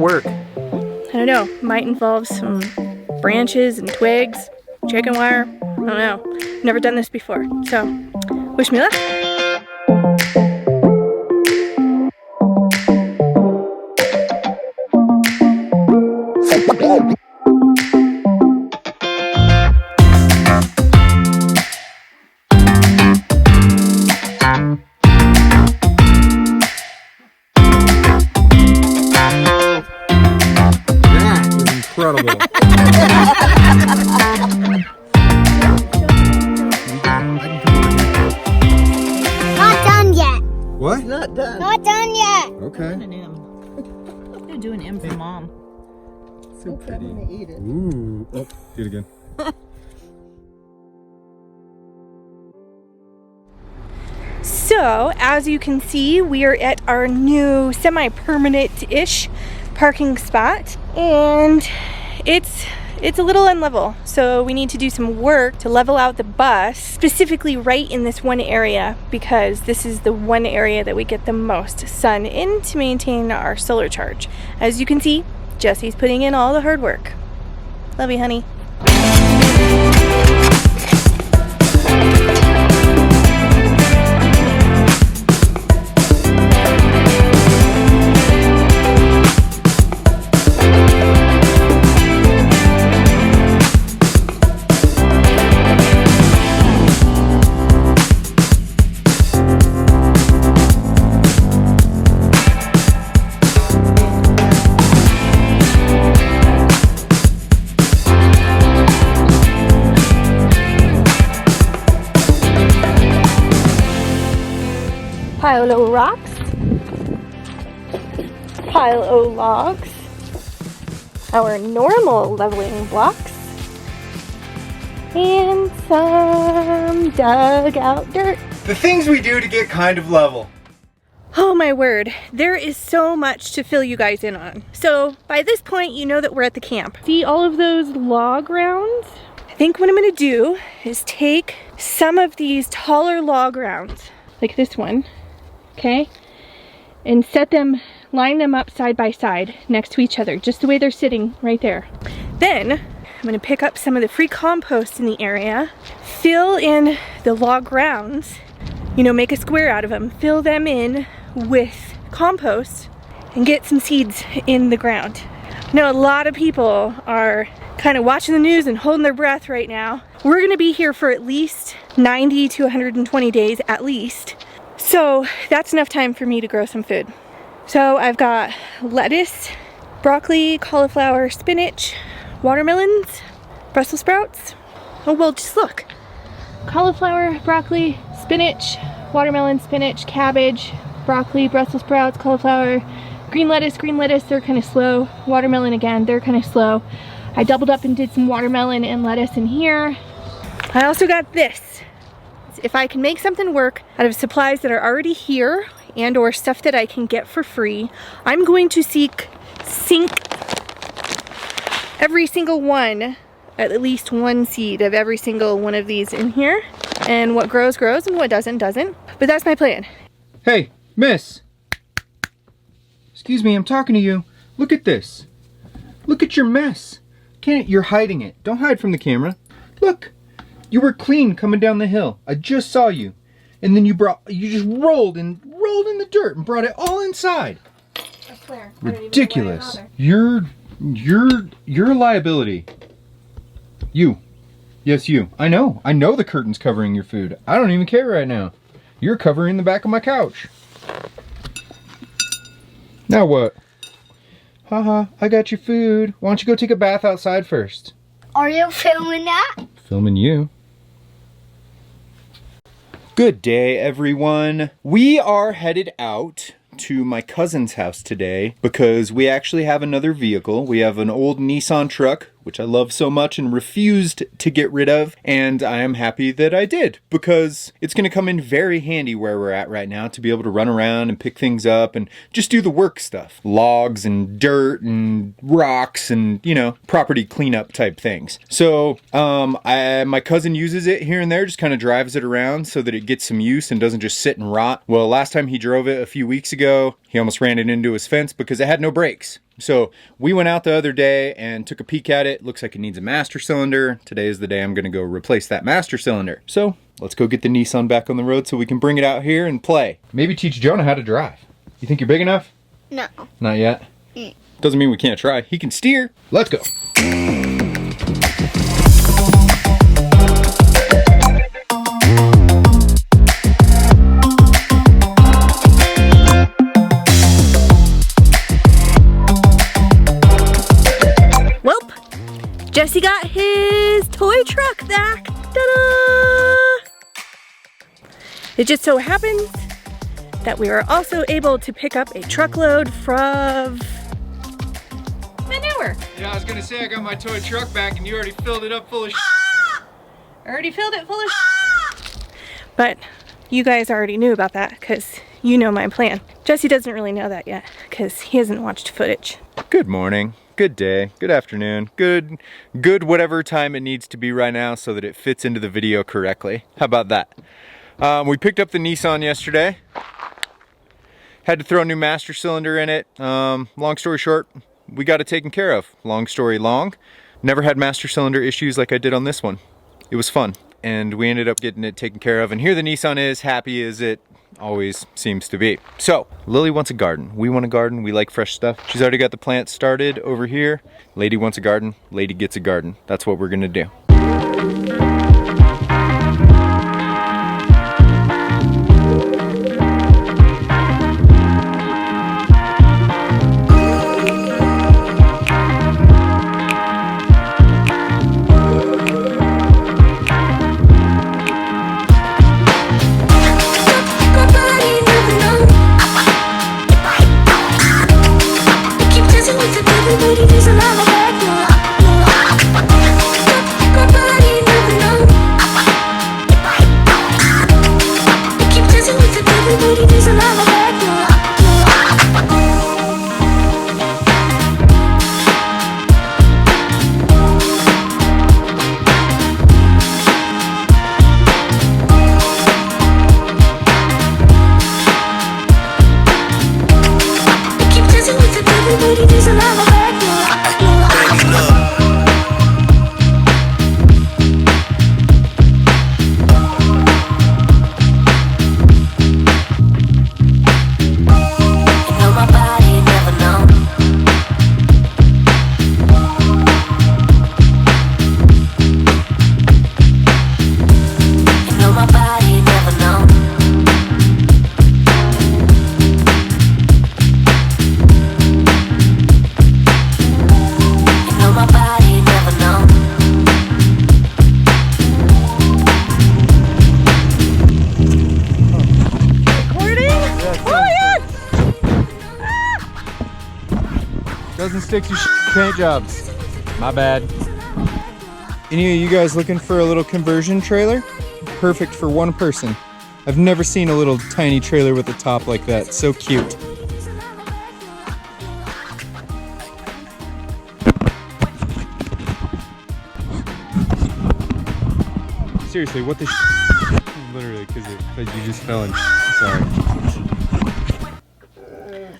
work? I don't know. Might involve some branches and twigs, chicken wire. I don't know. Never done this before. So, wish me luck. Incredible. Not done yet. What? Not done. Not done yet. Okay. An M. I'm gonna do an M for mom. So pretty. I'm gonna eat it. Ooh. Oh, do it again. So, as you can see, we are at our new semi-permanent-ish parking spot, and it's a little unlevel. So we need to do some work to level out the bus, specifically right in this one area, because this is the one area that we get the most sun in to maintain our solar charge. As you can see, Jesse's putting in all the hard work. Love you, honey. Pile o' rocks, pile o' logs, our normal leveling blocks, and some dug out dirt. The things we do to get kind of level. Oh my word, there is so much to fill you guys in on. So by this point, you know that we're at the camp. See all of those log rounds? I think what I'm gonna do is take some of these taller log rounds, like this one, okay, and line them up side by side next to each other, just the way they're sitting right there. Then I'm gonna pick up some of the free compost in the area, fill in the log rounds, you know, make a square out of them, fill them in with compost, and get some seeds in the ground. I know a lot of people are kind of watching the news and holding their breath right now. We're gonna be here for at least 90 to 120 days at least. So that's enough time for me to grow some food. So I've got lettuce, broccoli, cauliflower, spinach, watermelons, Brussels sprouts. Oh well, just look. Cauliflower, broccoli, spinach, watermelon, spinach, cabbage, broccoli, Brussels sprouts, cauliflower, green lettuce, they're kind of slow. Watermelon again, they're kind of slow. I doubled up and did some watermelon and lettuce in here. I also got this. If I can make something work out of supplies that are already here and or stuff that I can get for free, I'm going to sink every single one, at least one seed of every single one of these in here. And what grows, grows, and what doesn't, doesn't. But that's my plan. Hey, miss. Excuse me, I'm talking to you. Look at this. Look at your mess. You're hiding it. Don't hide from the camera. Look. You were clean coming down the hill. I just saw you. And then you just rolled in the dirt and brought it all inside. I swear. Ridiculous. You're a liability. You. Yes, you. I know the curtain's covering your food. I don't even care right now. You're covering the back of my couch. Now what? Haha, I got your food. Why don't you go take a bath outside first? Are you filming that? Filming you. Good day, everyone. We are headed out to my cousin's house today because we actually have another vehicle. We have an old Nissan truck, which I love so much and refused to get rid of, and I am happy that I did because it's going to come in very handy where we're at right now to be able to run around and pick things up and just do the work stuff. Logs and dirt and rocks and, you know, property cleanup type things. So my cousin uses it here and there, just kind of drives it around so that it gets some use and doesn't just sit and rot. Well, last time he drove it a few weeks ago, he almost ran it into his fence because it had no brakes. So we went out the other day and took a peek at it. Looks like it needs a master cylinder. Today is the day I'm gonna go replace that master cylinder. So let's go get the Nissan back on the road so we can bring it out here and play. Maybe teach Jonah how to drive. You think you're big enough? No. Not yet. Doesn't mean we can't try. He can steer. Let's go. Jesse got his toy truck back. Ta-da! It just so happens that we were also able to pick up a truckload from manure. Yeah, I was gonna say I got my toy truck back and you already filled it up full of I already filled it full of But you guys already knew about that because you know my plan. Jesse doesn't really know that yet because he hasn't watched footage. Good morning. Good day, good afternoon, good whatever time it needs to be right now so that it fits into the video correctly. How about that? We picked up the Nissan yesterday. Had to throw a new master cylinder in it. Long story short, we got it taken care of. Long story long, never had master cylinder issues like I did on this one. It was fun, and we ended up getting it taken care of, and here the Nissan is, happy as it always seems to be. So, Lily wants a garden. We want a garden. We like fresh stuff. She's already got the plants started over here. Lady wants a garden. Lady gets a garden. That's what we're gonna do. Doesn't stick to paint jobs. My bad. Any of you guys looking for a little conversion trailer? Perfect for one person. I've never seen a little tiny trailer with a top like that. So cute. Seriously, what the literally, because you just fell in. Sorry.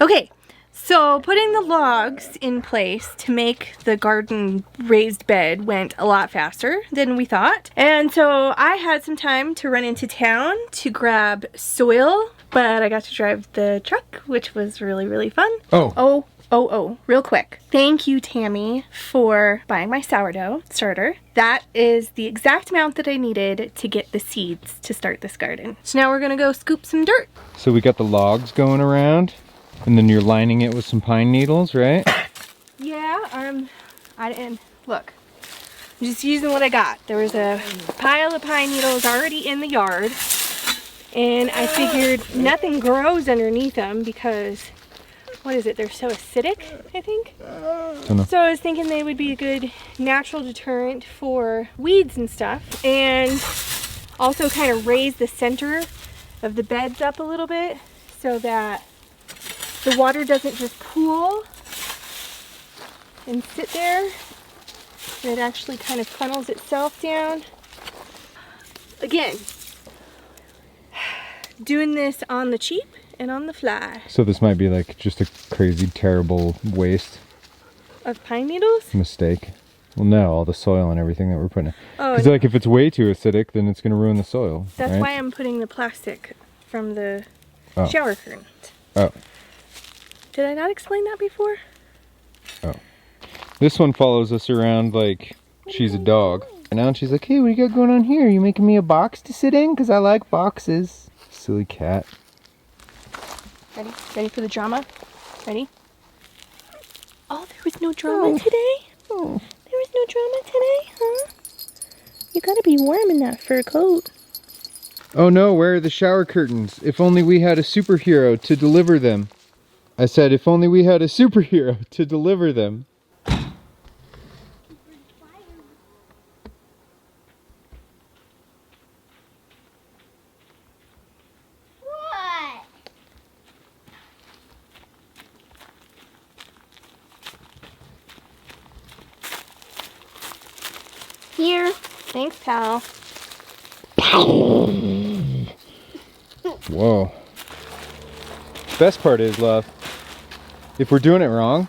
Okay. So putting the logs in place to make the garden raised bed went a lot faster than we thought. And so I had some time to run into town to grab soil, but I got to drive the truck, which was really, really fun. Oh, real quick. Thank you, Tammy, for buying my sourdough starter. That is the exact amount that I needed to get the seeds to start this garden. So now we're gonna go scoop some dirt. So we got the logs going around. And then you're lining it with some pine needles, right? Yeah, look, I'm just using what I got. There was a pile of pine needles already in the yard, and I figured nothing grows underneath them because, what is it, they're so acidic, I think? Don't know. So I was thinking they would be a good natural deterrent for weeds and stuff, and also kind of raise the center of the beds up a little bit so that the water doesn't just pool and sit there. It actually kind of funnels itself down. Again, doing this on the cheap and on the fly. So this might be like just a crazy, terrible waste. Of pine needles? Mistake. Well, no, all the soil and everything that we're putting in. Oh, Because like if it's way too acidic, then it's going to ruin the soil. that's right? why I'm putting the plastic from the Oh. shower curtain. Oh. Did I not explain that before? Oh. This one follows us around like she's a dog. And now she's like, hey, what do you got going on here? You making me a box to sit in? Because I like boxes. Silly cat. Ready? Ready for the drama? Ready? Oh, there was no drama today? Oh. There was no drama today, huh? You gotta be warm in that fur coat. Oh no, where are the shower curtains? If only we had a superhero to deliver them. I said, if only we had a superhero to deliver them. What? Here. Thanks, pal. Whoa. Best part is, love, if we're doing it wrong,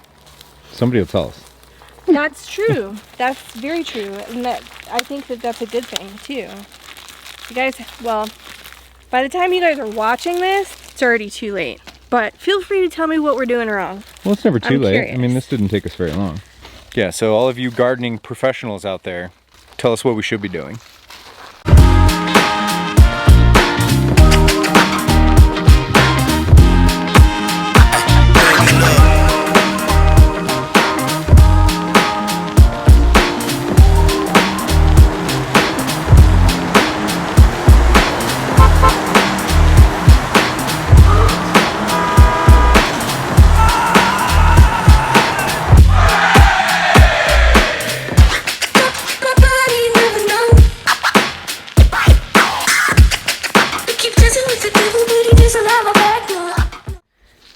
somebody will tell us. That's true. That's very true. And that I think that that's a good thing, too. You guys, well, by the time you guys are watching this, it's already too late. But feel free to tell me what we're doing wrong. Well, it's never too I'm late. curious. I mean, this didn't take us very long. Yeah, so all of you gardening professionals out there, tell us what we should be doing.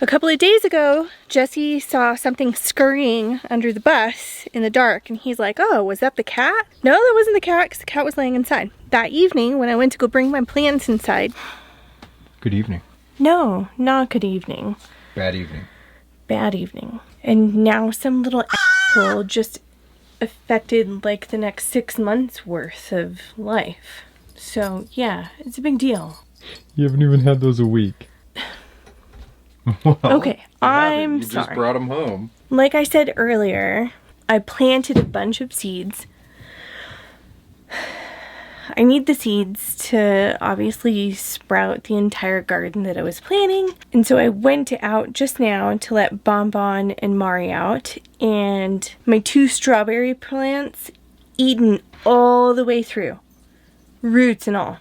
A couple of days ago, Jesse saw something scurrying under the bus in the dark, and he's like, oh, was that the cat? No, that wasn't the cat, because the cat was laying inside. That evening, when I went to go bring my plants inside... Good evening. No, not good evening. Bad evening. Bad evening. And now some little asshole just affected like the next 6 months worth of life. So, yeah, it's a big deal. You haven't even had those a week. Well, Okay, I'm you sorry. just brought them home. Like I said earlier, I planted a bunch of seeds. I need the seeds to obviously sprout the entire garden that I was planting. And so I went out just now to let Bonbon and Mari out. And my 2 strawberry plants eaten all the way through. Roots and all.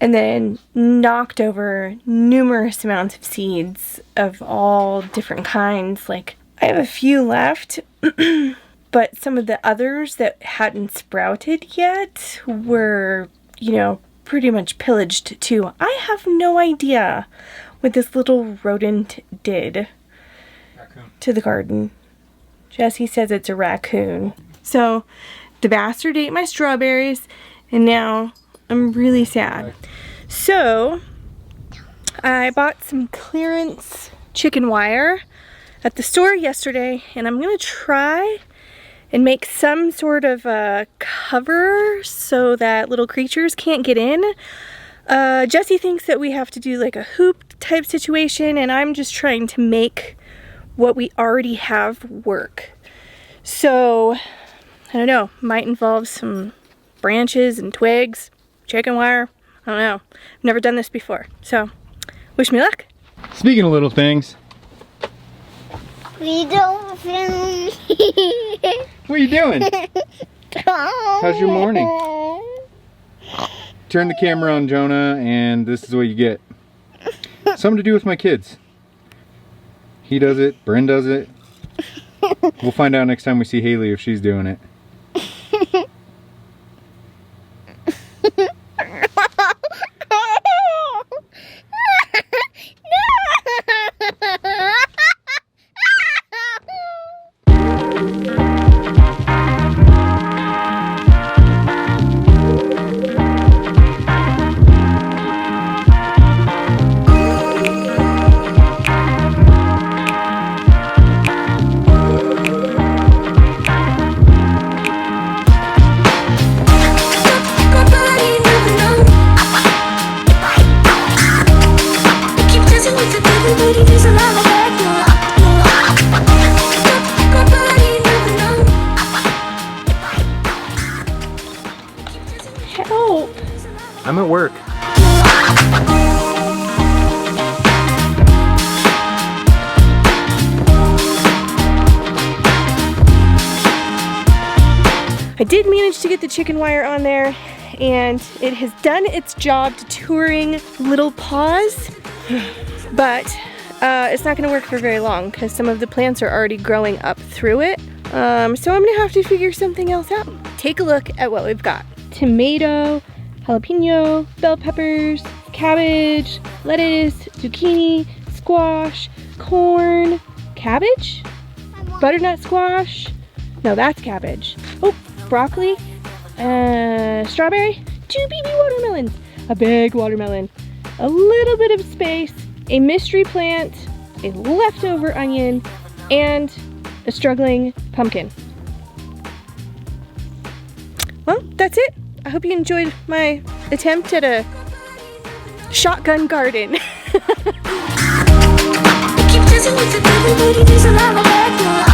And then knocked over numerous amounts of seeds of all different kinds. Like, I have a few left, but some of the others that hadn't sprouted yet were, you know, pretty much pillaged too. I have no idea what this little rodent did to the garden. Jesse says it's a raccoon. So, the bastard ate my strawberries, and now I'm really sad. So, I bought some clearance chicken wire at the store yesterday, and I'm gonna try and make some sort of a cover so that little creatures can't get in. Jesse thinks that we have to do like a hoop type situation, and I'm just trying to make what we already have work. So, I don't know, might involve some branches and twigs, chicken wire. I don't know. I've never done this before. So, wish me luck. Speaking of little things, We don't film. what are you doing? How's your morning? Turn the camera on, Jonah, and this is what you get. Something to do with my kids. He does it, Bryn does it. We'll find out next time we see Haley if she's doing it. help. I'm at work. I did manage to get the chicken wire on there, and it has done its job detouring little paws, but it's not gonna work for very long because some of the plants are already growing up through it. So I'm gonna have to figure something else out. Take a look at what we've got. Tomato, jalapeno, bell peppers, cabbage, lettuce, zucchini, squash, corn, cabbage, butternut squash. No, that's cabbage. Oh, broccoli, strawberry, 2 baby watermelons, a big watermelon, a little bit of space, a mystery plant, a leftover onion, and a struggling pumpkin. Well, that's it. I hope you enjoyed my attempt at a shotgun garden. Keep dancing with everybody, there's a lot of